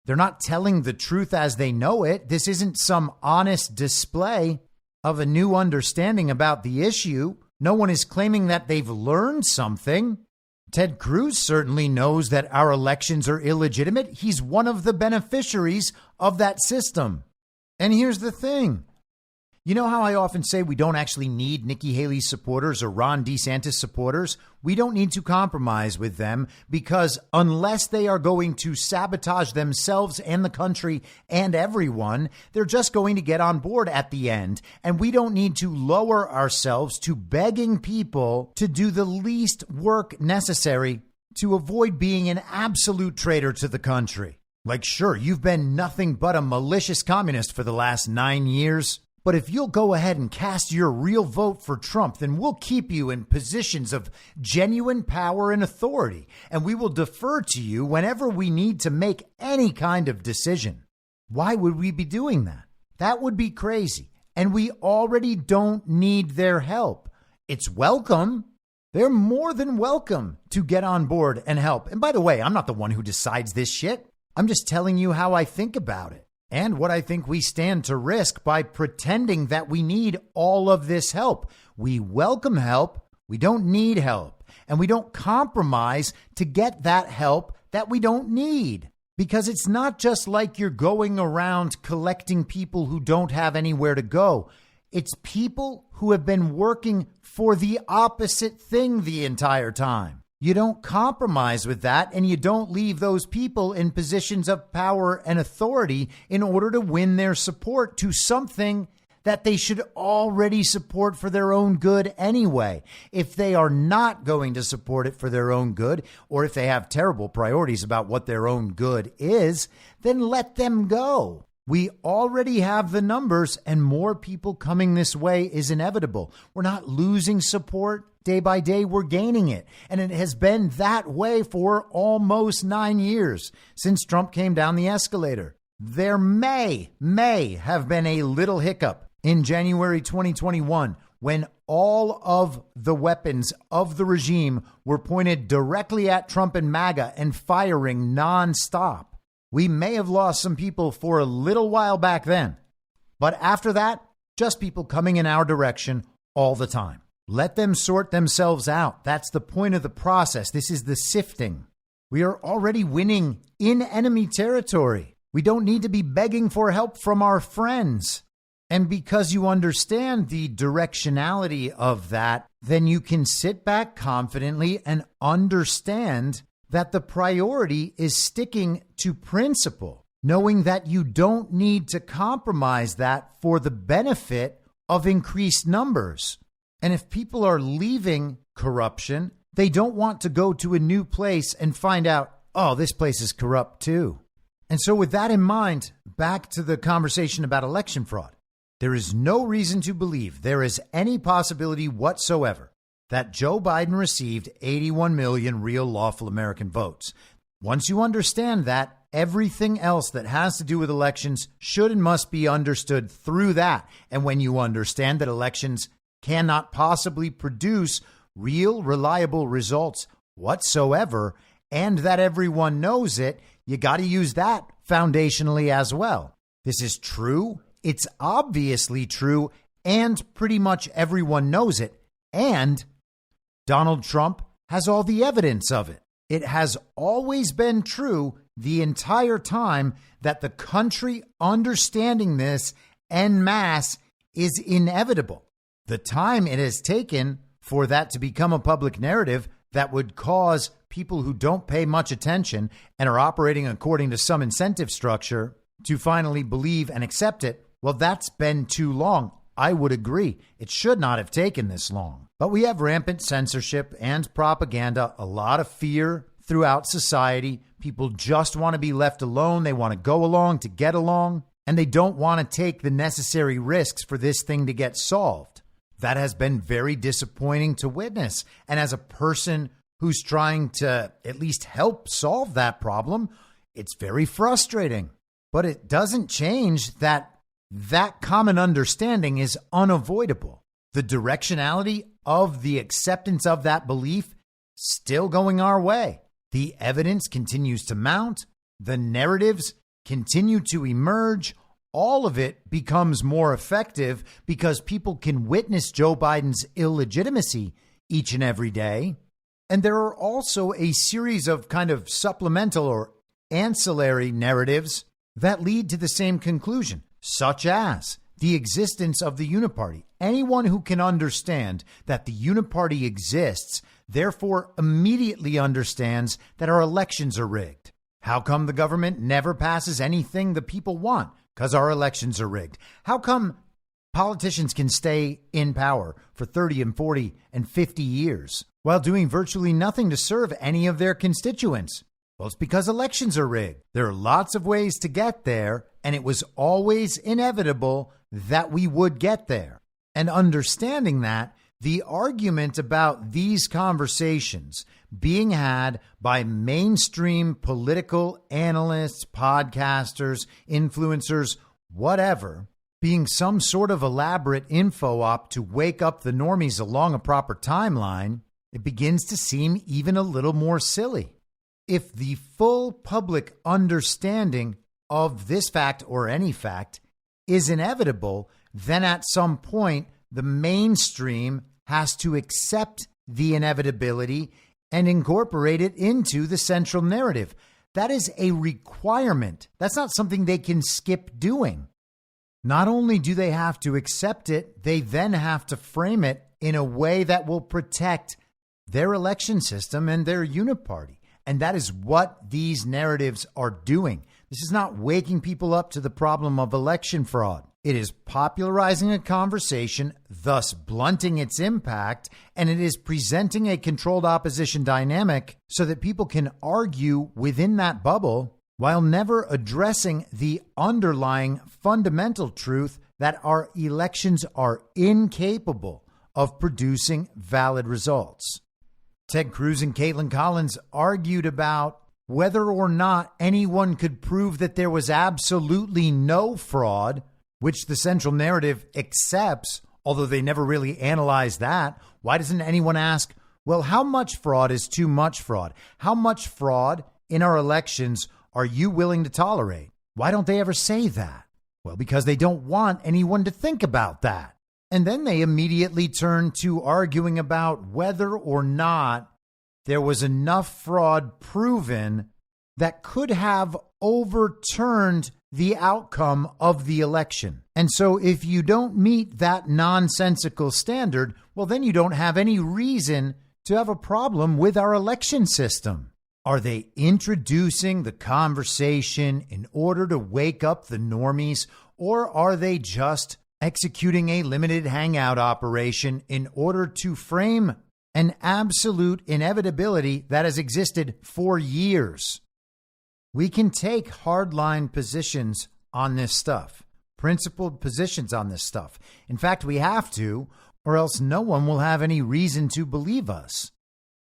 They're not telling the truth as they know it. This isn't some honest display of a new understanding about the issue. No one is claiming that they've learned something. Ted Cruz certainly knows that our elections are illegitimate. He's one of the beneficiaries of that system. And here's the thing. You know how I often say we don't actually need Nikki Haley's supporters or Ron DeSantis supporters? We don't need to compromise with them because unless they are going to sabotage themselves and the country and everyone, they're just going to get on board at the end. And we don't need to lower ourselves to begging people to do the least work necessary to avoid being an absolute traitor to the country. Like, sure, you've been nothing but a malicious communist for the last 9 years. But if you'll go ahead and cast your real vote for Trump, then we'll keep you in positions of genuine power and authority, and we will defer to you whenever we need to make any kind of decision. Why would we be doing that? That would be crazy. And we already don't need their help. It's welcome. They're more than welcome to get on board and help. And by the way, I'm not the one who decides this shit. I'm just telling you how I think about it. And what I think we stand to risk by pretending that we need all of this help. We welcome help. We don't need help. And we don't compromise to get that help that we don't need. Because it's not just like you're going around collecting people who don't have anywhere to go. It's people who have been working for the opposite thing the entire time. You don't compromise with that, and you don't leave those people in positions of power and authority in order to win their support to something that they should already support for their own good anyway. If they are not going to support it for their own good, or if they have terrible priorities about what their own good is, then let them go. We already have the numbers, and more people coming this way is inevitable. We're not losing support. Day by day, we're gaining it. And it has been that way for almost 9 years since Trump came down the escalator. There may have been a little hiccup in January 2021 when all of the weapons of the regime were pointed directly at Trump and MAGA and firing nonstop. We may have lost some people for a little while back then. But after that, just people coming in our direction all the time. Let them sort themselves out. That's the point of the process. This is the sifting. We are already winning in enemy territory. We don't need to be begging for help from our friends. And because you understand the directionality of that, then you can sit back confidently and understand that the priority is sticking to principle, knowing that you don't need to compromise that for the benefit of increased numbers. And if people are leaving corruption, they don't want to go to a new place and find out, oh, this place is corrupt too. And so with that in mind, back to the conversation about election fraud. There is no reason to believe there is any possibility whatsoever that Joe Biden received 81 million real lawful American votes. Once you understand that, everything else that has to do with elections should and must be understood through that. And when you understand that elections cannot possibly produce real, reliable results whatsoever, and that everyone knows it, you got to use that foundationally as well. This is true. It's obviously true, and pretty much everyone knows it. And Donald Trump has all the evidence of it. It has always been true the entire time that the country understanding this en masse is inevitable. The time it has taken for that to become a public narrative that would cause people who don't pay much attention and are operating according to some incentive structure to finally believe and accept it, well, that's been too long. I would agree. It should not have taken this long. But we have rampant censorship and propaganda, a lot of fear throughout society. People just want to be left alone. They want to go along to get along, and they don't want to take the necessary risks for this thing to get solved. That has been very disappointing to witness. And as a person who's trying to at least help solve that problem, it's very frustrating. But it doesn't change that common understanding is unavoidable. The directionality of the acceptance of that belief still going our way. The evidence continues to mount. The narratives continue to emerge. All of it becomes more effective because people can witness Joe Biden's illegitimacy each and every day. And there are also a series of kind of supplemental or ancillary narratives that lead to the same conclusion, such as the existence of the uniparty. Anyone who can understand that the uniparty exists, therefore immediately understands that our elections are rigged. How come the government never passes anything the people want? Because our elections are rigged. How come politicians can stay in power for 30 and 40 and 50 years while doing virtually nothing to serve any of their constituents? Well, it's because elections are rigged. There are lots of ways to get there, and it was always inevitable that we would get there. And understanding that, the argument about these conversations being had by mainstream political analysts, podcasters, influencers, whatever, being some sort of elaborate info op to wake up the normies along a proper timeline, it begins to seem even a little more silly. If the full public understanding of this fact or any fact is inevitable, then at some point the mainstream has to accept the inevitability and incorporate it into the central narrative. That is a requirement. That's not something they can skip doing. Not only do they have to accept it, they then have to frame it in a way that will protect their election system and their uniparty. And that is what these narratives are doing. This is not waking people up to the problem of election fraud. It is popularizing a conversation, thus blunting its impact, and it is presenting a controlled opposition dynamic so that people can argue within that bubble while never addressing the underlying fundamental truth that our elections are incapable of producing valid results. Ted Cruz and Caitlin Collins argued about whether or not anyone could prove that there was absolutely no fraud, which the central narrative accepts, although they never really analyze that. Why doesn't anyone ask, well, how much fraud is too much fraud? How much fraud in our elections are you willing to tolerate? Why don't they ever say that? Well, because they don't want anyone to think about that. And then they immediately turn to arguing about whether or not there was enough fraud proven that could have overturned the outcome of the election. And so if you don't meet that nonsensical standard, well, then you don't have any reason to have a problem with our election system. Are they introducing the conversation in order to wake up the normies, or are they just executing a limited hangout operation in order to frame an absolute inevitability that has existed for years? We can take hardline positions on this stuff, principled positions on this stuff. In fact, we have to, or else no one will have any reason to believe us.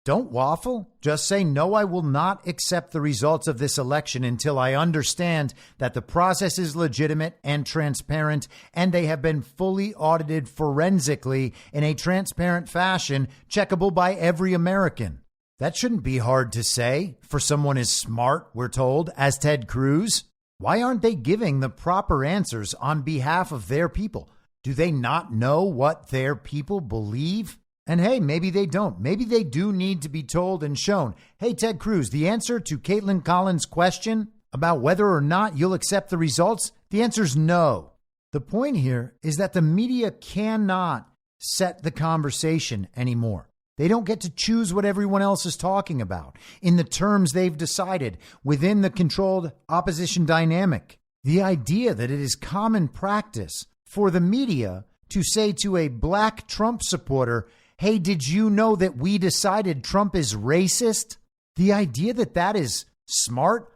Don't waffle. Just say, no, I will not accept the results of this election until I understand that the process is legitimate and transparent, and they have been fully audited forensically in a transparent fashion, checkable by every American. That shouldn't be hard to say for someone as smart, we're told, as Ted Cruz. Why aren't they giving the proper answers on behalf of their people? Do they not know what their people believe? And hey, maybe they don't. Maybe they do need to be told and shown, hey, Ted Cruz, the answer to Caitlin Collins' question about whether or not you'll accept the results, the answer is no. The point here is that the media cannot set the conversation anymore. They don't get to choose what everyone else is talking about in the terms they've decided within the controlled opposition dynamic. The idea that it is common practice for the media to say to a black Trump supporter, hey, did you know that we decided Trump is racist? The idea that that is smart,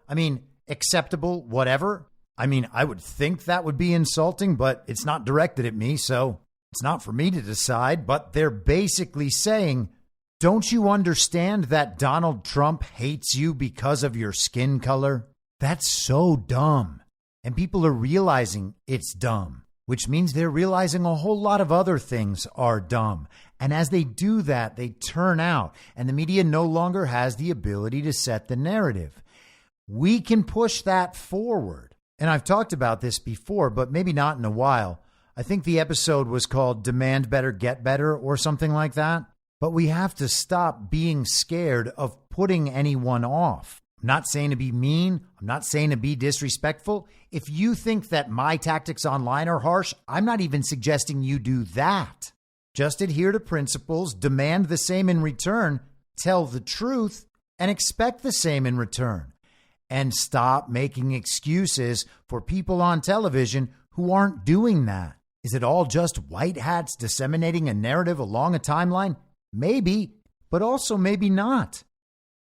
acceptable, whatever. I would think that would be insulting, but it's not directed at me, so it's not for me to decide. But they're basically saying, don't you understand that Donald Trump hates you because of your skin color? That's so dumb. And people are realizing it's dumb, which means they're realizing a whole lot of other things are dumb. And as they do that, they turn out, and the media no longer has the ability to set the narrative. We can push that forward. And I've talked about this before, but maybe not in a while. I think the episode was called Demand Better, Get Better, or something like that. But we have to stop being scared of putting anyone off. I'm not saying to be mean. I'm not saying to be disrespectful. If you think that my tactics online are harsh, I'm not even suggesting you do that. Just adhere to principles, demand the same in return, tell the truth, and expect the same in return. And stop making excuses for people on television who aren't doing that. Is it all just white hats disseminating a narrative along a timeline? Maybe, but also maybe not.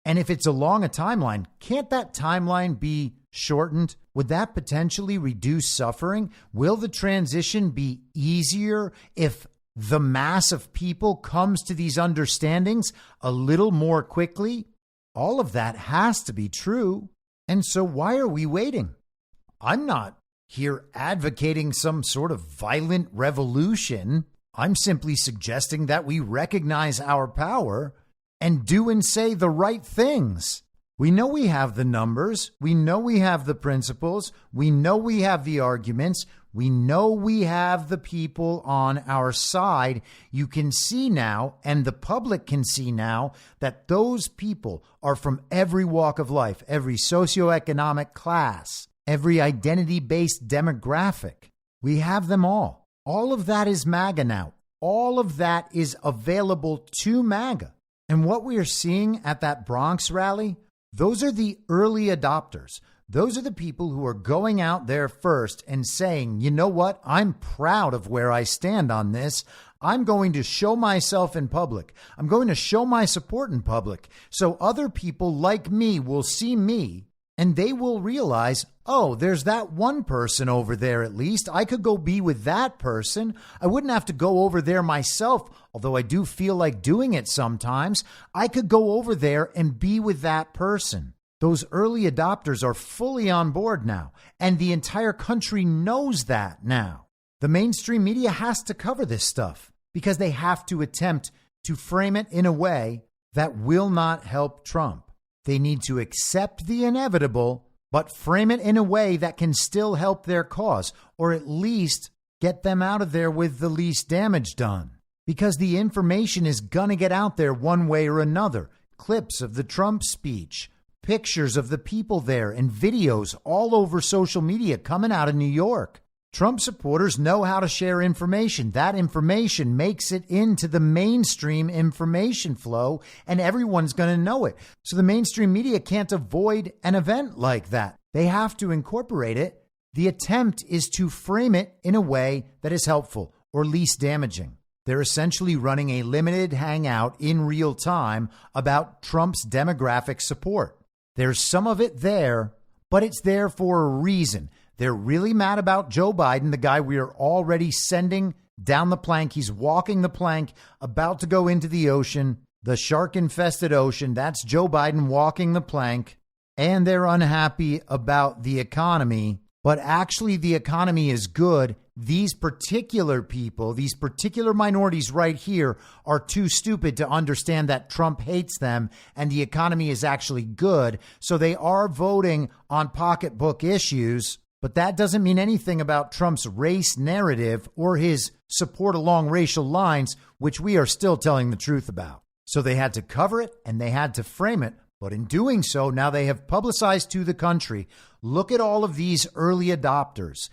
And if it's along a timeline, can't that timeline be shortened? Would that potentially reduce suffering? Will the transition be easier if the mass of people comes to these understandings a little more quickly? All of that has to be true. And so why are we waiting? I'm not here advocating some sort of violent revolution. I'm simply suggesting that we recognize our power and do and say the right things. We know we have the numbers. We know we have the principles. We know we have the arguments. We know we have the people on our side. You can see now, and the public can see now, that those people are from every walk of life, every socioeconomic class, every identity-based demographic. We have them all. All of that is MAGA now. All of that is available to MAGA. And what we are seeing at that Bronx rally, those are the early adopters. Those are the people who are going out there first and saying, you know what? I'm proud of where I stand on this. I'm going to show myself in public. I'm going to show my support in public. So other people like me will see me and they will realize, oh, there's that one person over there at least. I could go be with that person. I wouldn't have to go over there myself, although I do feel like doing it sometimes. I could go over there and be with that person. Those early adopters are fully on board now, and the entire country knows that now. The mainstream media has to cover this stuff because they have to attempt to frame it in a way that will not help Trump. They need to accept the inevitable, but frame it in a way that can still help their cause, or at least get them out of there with the least damage done. Because the information is going to get out there one way or another. clips of the Trump speech, pictures of the people there, and videos all over social media coming out of New York. Trump supporters know how to share information. That information makes it into the mainstream information flow, and everyone's going to know it. So the mainstream media can't avoid an event like that. They have to incorporate it. The attempt is to frame it in a way that is helpful or least damaging. They're essentially running a limited hangout in real time about Trump's demographic support. There's some of it there, but it's there for a reason. They're really mad about Joe Biden, the guy we are already sending down the plank. He's walking the plank, about to go into the ocean, the shark-infested ocean. That's Joe Biden walking the plank. And they're unhappy about the economy. But actually, the economy is good. These particular people, these particular minorities right here are too stupid to understand that Trump hates them and the economy is actually good. So they are voting on pocketbook issues. But that doesn't mean anything about Trump's race narrative or his support along racial lines, which we are still telling the truth about. So they had to cover it and they had to frame it. But in doing so, now they have publicized to the country, look at all of these early adopters,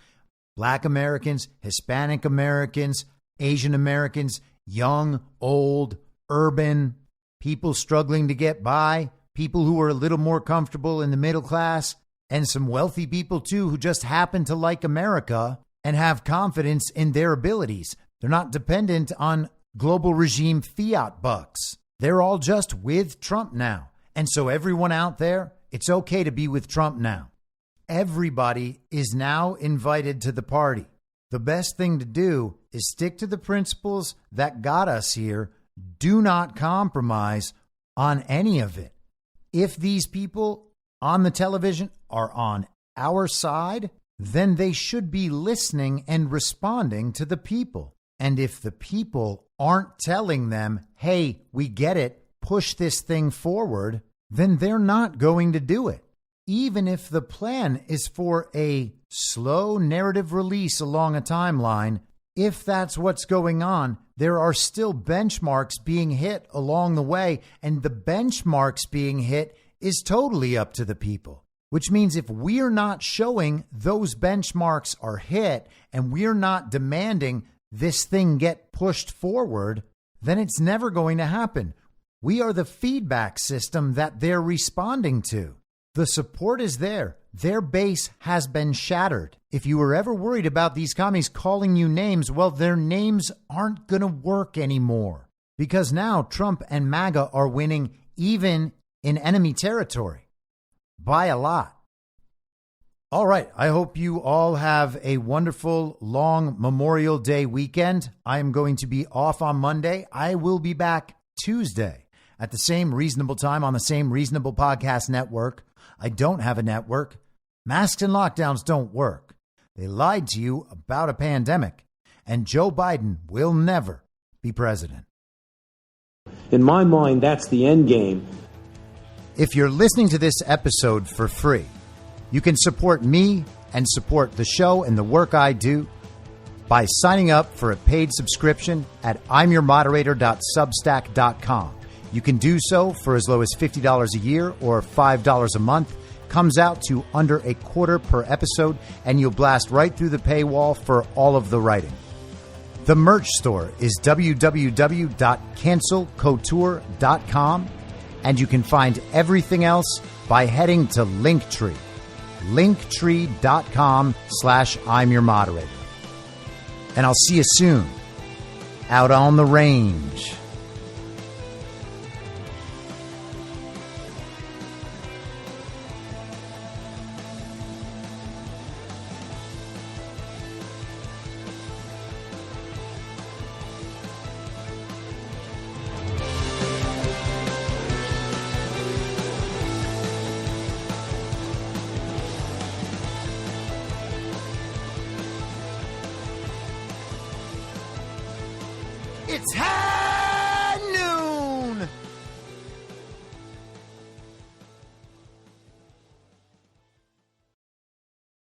Black Americans, Hispanic Americans, Asian Americans, young, old, urban, people struggling to get by, people who are a little more comfortable in the middle class, and some wealthy people, too, who just happen to like America and have confidence in their abilities. They're not dependent on global regime fiat bucks. They're all just with Trump now. And so everyone out there, it's okay to be with Trump now. Everybody is now invited to the party. The best thing to do is stick to the principles that got us here. Do not compromise on any of it. If these people on the television are on our side, then they should be listening and responding to the people. And if the people aren't telling them, hey, we get it, push this thing forward, then they're not going to do it. Even if the plan is for a slow narrative release along a timeline, if that's what's going on, there are still benchmarks being hit along the way, and the benchmarks being hit is totally up to the people. Which means if we're not showing those benchmarks are hit and we're not demanding this thing get pushed forward, then it's never going to happen. We are the feedback system that they're responding to. The support is there. Their base has been shattered. If you were ever worried about these commies calling you names, well, their names aren't going to work anymore. Because now Trump and MAGA are winning even in enemy territory. By a lot. All right. I hope you all have a wonderful, long Memorial Day weekend. I am going to be off on Monday. I will be back Tuesday at the same reasonable time on the same reasonable podcast network. I don't have a network. Masks and lockdowns don't work. They lied to you about a pandemic. And Joe Biden will never be president. In my mind, that's the end game. If you're listening to this episode for free, you can support me and support the show and the work I do by signing up for a paid subscription at imyourmoderator.substack.com. You can do so for as low as $50 a year or $5 a month. Comes out to under a quarter per episode, and you'll blast right through the paywall for all of the writing. The merch store is www.cancelcouture.com. And you can find everything else by heading to Linktree. Linktree.com/I'm your moderator. And I'll see you soon out on the range. It's happening!